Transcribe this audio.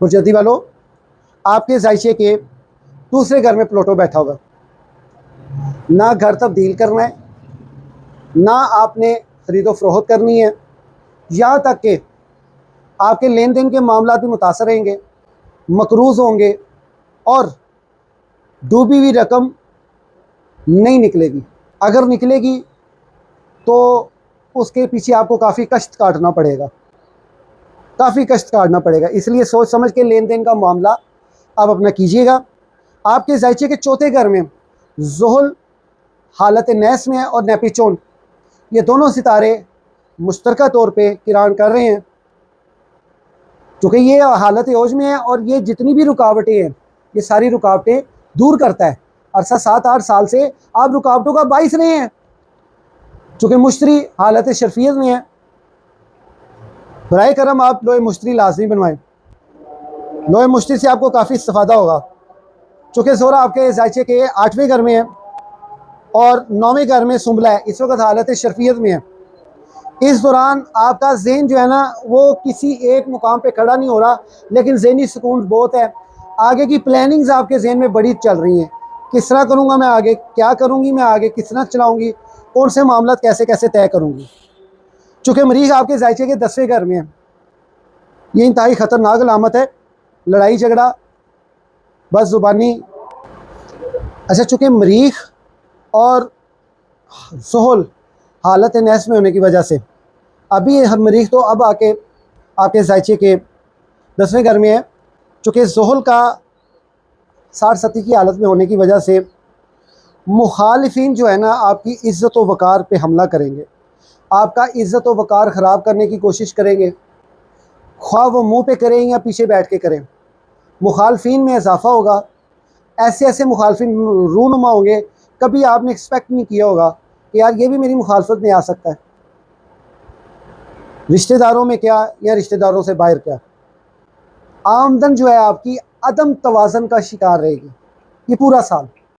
हुज्जती वालों, आपके जायचे के दूसरे घर में प्लॉटो बैठा होगा, ना घर तब्दील करना है, ना आपने खरीदो फरोख्त करनी है, यहाँ तक कि आपके लेन देन के मामला भी मुतासर रहेंगे, मकरूज़ होंगे और डूबी हुई रकम नहीं निकलेगी। अगर निकलेगी तो उसके पीछे आपको काफ़ी कष्ट काटना पड़ेगा, काफ़ी कष्ट काटना पड़ेगा। इसलिए सोच समझ के लेन देन का मामला आप अपना कीजिएगा। आपके जायचे के चौथे घर में ज़ुहल हालत नहस में है और नेपिचोन, ये दोनों सितारे मुश्तरका तौर पे किरान कर रहे हैं, क्योंकि ये हालत ओज में है और ये जितनी भी रुकावटें हैं ये सारी रुकावटें दूर करता है। अरसा 7-8 साल से आप रुकावटों का बाइस रहे हैं, चूँकि मुश्तरी हालत शर्फियत में है। बराए करम आप लोहे मुश्तरी लाजमी बनवाएं। लोहे मुश्तरी से आपको काफ़ी इस्तेफादा होगा, चूँकि ज़ोहरा आपके जायचे के 8वें घर में है और 9वें घर में सुंबला है, इस वक्त हालत शर्फियत में है। इस दौरान आपका जहन जो है ना वो किसी एक मुकाम पे खड़ा नहीं हो रहा, लेकिन ज़हनी सुकून बहुत है। आगे की प्लानिंग्स आपके जहन में बड़ी चल रही हैं, किस तरह करूँगा मैं आगे, क्या करूँगी मैं आगे, किस तरह चलाऊँगी, कौन से मामला कैसे कैसे तय करूँगी। चूँकि मरीज़ आपके जायचे के 10वें घर में है, ये इंतहाई ख़तरनाक अलामत है। लड़ाई झगड़ा, बस ज़ुबानी। अच्छा, चूँकि मरीख और ज़ुहल हालत नहस में होने की वजह से अभी हर मरीख तो अब आके आपके जायचे के 10वें घर में है, चूँकि ज़ुहल का 60-70 की हालत में होने की वजह से मुखालिफिन जो है ना आपकी इज़्ज़त व वक़ार पे हमला करेंगे, आपका इज़्ज़त व वक़ार ख़राब करने की कोशिश करेंगे, ख्वाह वो मुँह पे करें या पीछे बैठ के करें। मुखालफिन में इजाफ़ा होगा, ऐसे ऐसे मुखालफिन रूनुमा होंगे, कभी आपने एक्सपेक्ट नहीं किया होगा कि यार ये भी मेरी मुखालफत में आ सकता है। रिश्तेदारों में क्या या रिश्तेदारों से बाहर क्या, आमदन जो है आपकी अदम तवाज़न का शिकार रहेगी ये पूरा साल।